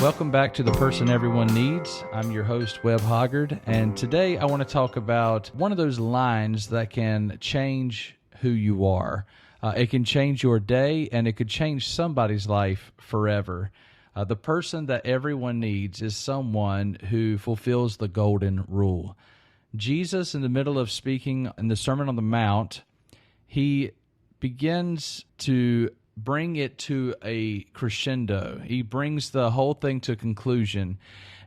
Welcome back to The Person Everyone Needs. I'm your host, Webb Hoggard, and today I want to talk about one of those lines that can change who you are. It can change your day, and it could change somebody's life forever. The person that everyone needs is someone who fulfills the golden rule. Jesus, in the middle of speaking in the Sermon on the Mount, he begins to bring it to a crescendo. He brings the whole thing to a conclusion.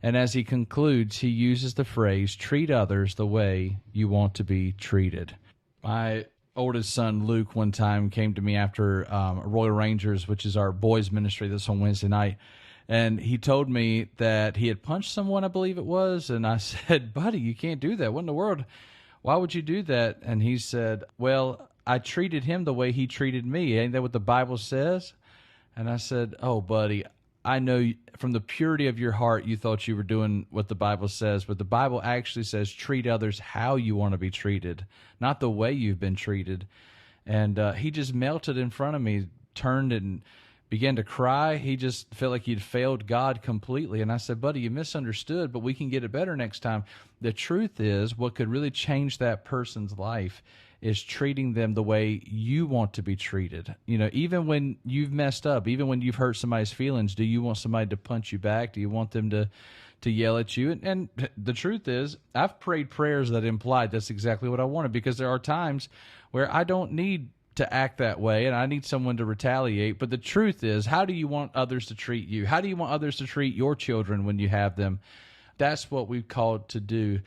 And as he concludes, he uses the phrase, treat others the way you want to be treated. My oldest son, Luke, one time came to me after Royal Rangers, which is our boys ministry that's on Wednesday night. And he told me that he had punched someone, I believe it was. And I said, buddy, you can't do that. What in the world? Why would you do that? And he said, well, I treated him the way he treated me. Ain't that what the Bible says? And I said, oh, buddy, I know from the purity of your heart you thought you were doing what the Bible says, but the Bible actually says treat others how you want to be treated, not the way you've been treated. And he just melted in front of me, turned and began to cry. He just felt like he'd failed God completely. And I said, buddy, you misunderstood, but we can get it better next time. The truth is, what could really change that person's life is treating them the way you want to be treated. You know, even when you've messed up, even when you've hurt somebody's feelings, do you want somebody to punch you back? Do you want them to yell at you? And the truth is, I've prayed prayers that implied that's exactly what I wanted, because there are times where I don't need to act that way and I need someone to retaliate. But the truth is, how do you want others to treat you? How do you want others to treat your children when you have them? That's what we've called to do.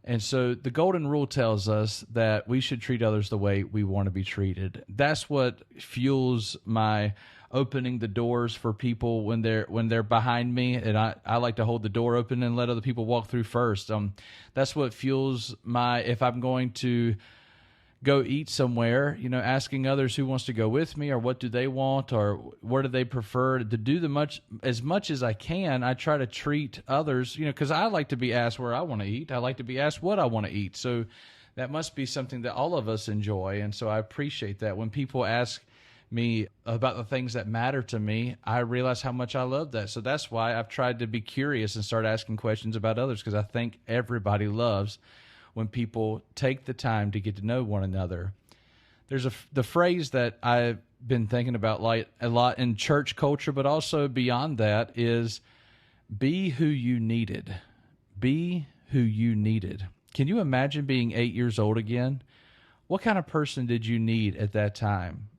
And so the golden rule tells us that we should treat others the way we want to be treated. That's what fuels my opening the doors for people when they're behind me, and I like to hold the door open and let other people walk through first. That's what fuels my, if I'm going to go eat somewhere, you know, asking others who wants to go with me, or what do they want, or what do they prefer to do. As much as I can, I try to treat others, you know, because I like to be asked where I want to eat. I like to be asked what I want to eat. So that must be something that all of us enjoy. And so I appreciate that. When people ask me about the things that matter to me, I realize how much I love that. So that's why I've tried to be curious and start asking questions about others, because I think everybody loves when people take the time to get to know one another. There's the phrase that I've been thinking about like a lot in church culture, but also beyond that, is be who you needed. Be who you needed. Can you imagine being 8 years old again? What kind of person did you need at that time?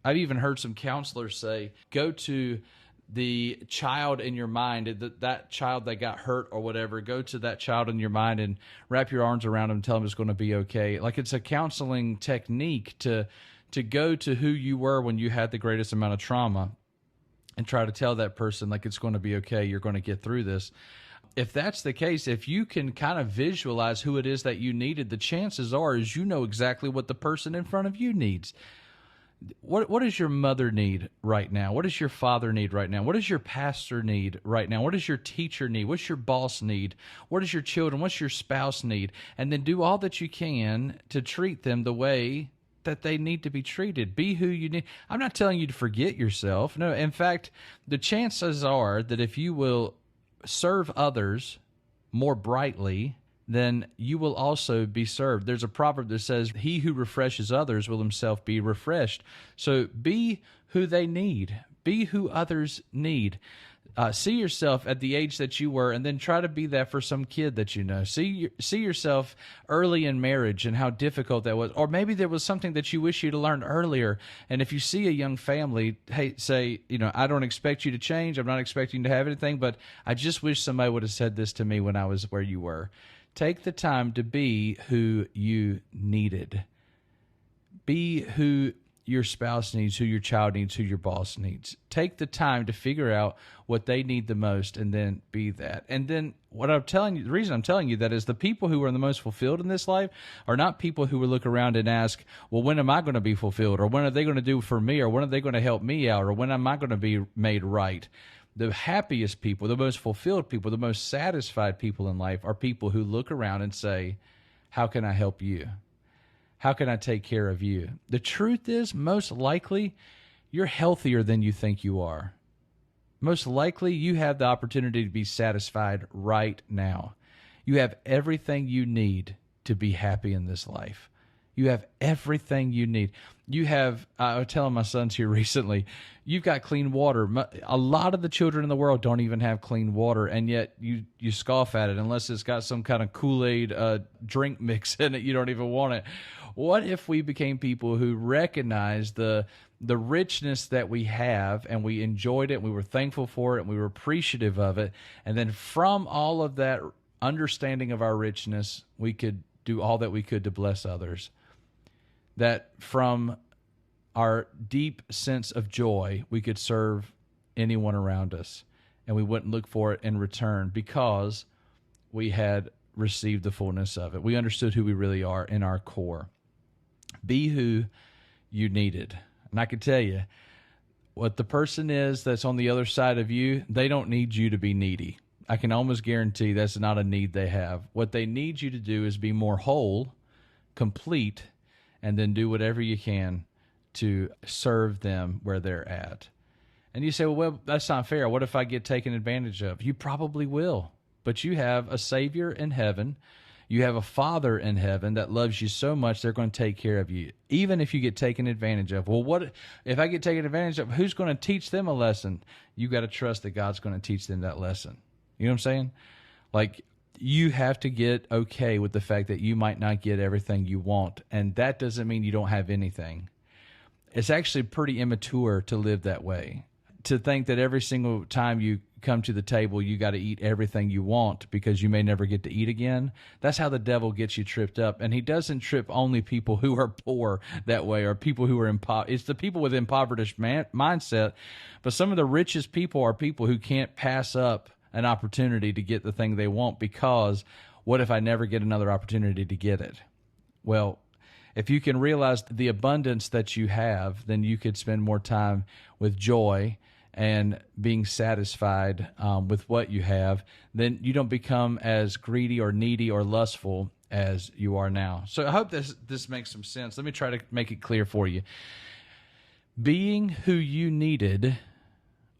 I've even heard some counselors say, go to the child in your mind, that child that got hurt or whatever, go to that child in your mind and wrap your arms around him and tell him it's going to be okay. Like, it's a counseling technique to go to who you were when you had the greatest amount of trauma and try to tell that person, like, it's going to be okay, you're going to get through this. If that's the case, if you can kind of visualize who it is that you needed, the chances are is you know exactly what the person in front of you needs. What does your mother need right now? What does your father need right now? What does your pastor need right now? What does your teacher need? What's your boss need? What does your children, what's your spouse need? And then do all that you can to treat them the way that they need to be treated. Be who you need. I'm not telling you to forget yourself. No, in fact, the chances are that if you will serve others more brightly, then you will also be served. There's a proverb that says, he who refreshes others will himself be refreshed. So be who they need. Be who others need. See yourself at the age that you were, and then try to be that for some kid that you know. See yourself early in marriage and how difficult that was. Or maybe there was something that you wish you'd learned earlier. And if you see a young family, hey, say, you know, I don't expect you to change. I'm not expecting to have anything, but I just wish somebody would have said this to me when I was where you were. Take the time to be who you needed. Be who your spouse needs, who your child needs, who your boss needs. Take the time to figure out what they need the most, and then be that. And then what I'm telling you, the reason I'm telling you that is the people who are the most fulfilled in this life are not people who will look around and ask, well, when am I going to be fulfilled? Or when are they going to do for me? Or when are they going to help me out? Or when am I going to be made right? The happiest people, the most fulfilled people, the most satisfied people in life are people who look around and say, how can I help you? How can I take care of you? The truth is, most likely, you're healthier than you think you are. most likely you have the opportunity to be satisfied right now. You have everything you need to be happy in this life. You have everything you need. You have, I was telling my sons here recently, you've got clean water. A lot of the children in the world don't even have clean water, and yet you scoff at it unless it's got some kind of Kool-Aid drink mix in it. You don't even want it. What if we became people who recognize the richness that we have, and we enjoyed it, we were thankful for it, and we were appreciative of it, and then from all of that understanding of our richness, we could do all that we could to bless others? That from our deep sense of joy, we could serve anyone around us, and we wouldn't look for it in return because we had received the fullness of it. We understood who we really are in our core. Be who you needed. And I can tell you, what the person is that's on the other side of you, they don't need you to be needy. I can almost guarantee that's not a need they have. What they need you to do is be more whole, complete, and then do whatever you can to serve them where they're at. And you say, well, that's not fair. What if I get taken advantage of? You probably will. But you have a Savior in heaven. You have a Father in heaven that loves you so much, they're going to take care of you, even if you get taken advantage of. Well, what if I get taken advantage of? Who's going to teach them a lesson? You got to trust that God's going to teach them that lesson. You know what I'm saying? Like, you have to get okay with the fact that you might not get everything you want, and that doesn't mean you don't have anything. It's actually pretty immature to live that way, to think that every single time you come to the table, you got to eat everything you want because you may never get to eat again. That's how the devil gets you tripped up, and he doesn't trip only people who are poor that way, or people who are it's the people with impoverished mindset, but some of the richest people are people who can't pass up an opportunity to get the thing they want, because what if I never get another opportunity to get it? Well, if you can realize the abundance that you have, then you could spend more time with joy and being satisfied with what you have. Then you don't become as greedy or needy or lustful as you are now. So I hope this makes some sense. Let me try to make it clear for you. Being who you needed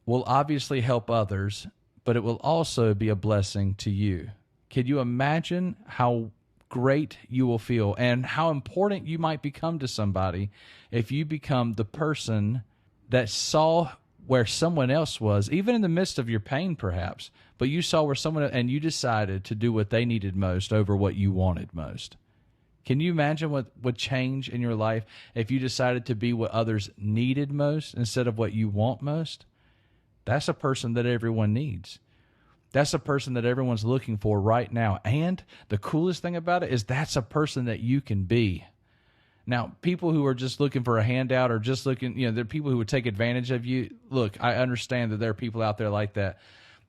will obviously help others, but it will also be a blessing to you. Can you imagine how great you will feel and how important you might become to somebody if you become the person that saw where someone else was, even in the midst of your pain perhaps, but you saw where someone, and you decided to do what they needed most over what you wanted most? Can you imagine what would change in your life if you decided to be what others needed most instead of what you want most? That's a person that everyone needs. That's a person that everyone's looking for right now. And the coolest thing about it is that's a person that you can be. Now, people who are just looking for a handout or just looking, there are people who would take advantage of you. Look, I understand that there are people out there like that.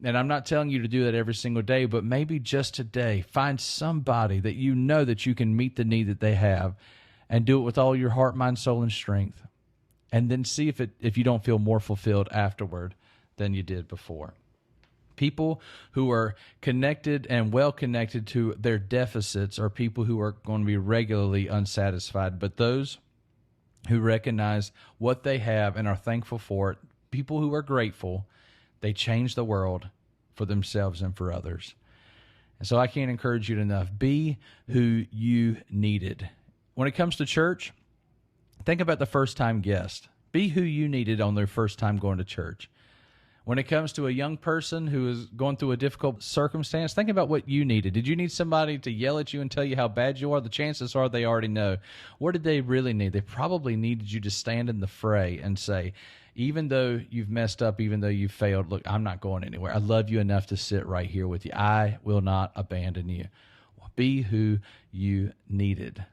And I'm not telling you to do that every single day, but maybe just today, find somebody that you know that you can meet the need that they have, and do it with all your heart, mind, soul, and strength. And then see if you don't feel more fulfilled afterward than you did before. People who are connected and well connected to their deficits are people who are going to be regularly unsatisfied. But those who recognize what they have and are thankful for it, people who are grateful, they change the world for themselves and for others. And so I can't encourage you enough. Be who you needed. When it comes to church, think about the first-time guest. Be who you needed on their first time going to church. When it comes to a young person who is going through a difficult circumstance, think about what you needed. Did you need somebody to yell at you and tell you how bad you are? The chances are they already know. What did they really need? They probably needed you to stand in the fray and say, even though you've messed up, even though you've failed, look, I'm not going anywhere. I love you enough to sit right here with you. I will not abandon you. Be who you needed.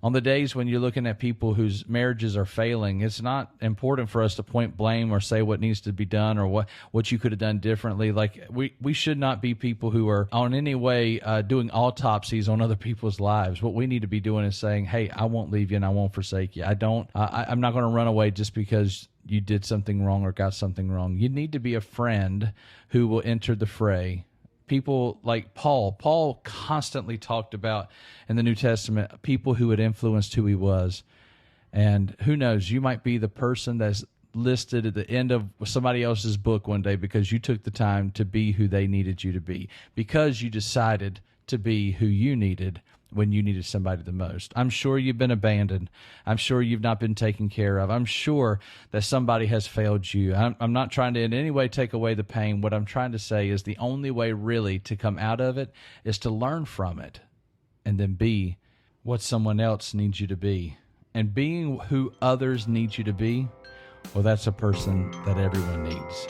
On the days when you're looking at people whose marriages are failing, it's not important for us to point blame or say what needs to be done or what you could have done differently. Like we should not be people who are on any way doing autopsies on other people's lives. What we need to be doing is saying, hey, I won't leave you and I won't forsake you. I'm not going to run away just because you did something wrong or got something wrong. You need to be a friend who will enter the fray. People like Paul. Paul constantly talked about in the New Testament people who had influenced who he was. And who knows, you might be the person that's listed at the end of somebody else's book one day because you took the time to be who they needed you to be, because you decided to be who you needed when you needed somebody the most. I'm sure you've been abandoned. I'm sure you've not been taken care of. I'm sure that somebody has failed you. I'm not trying to in any way take away the pain. What I'm trying to say is the only way really to come out of it is to learn from it and then be what someone else needs you to be. And being who others need you to be, well, that's a person that everyone needs.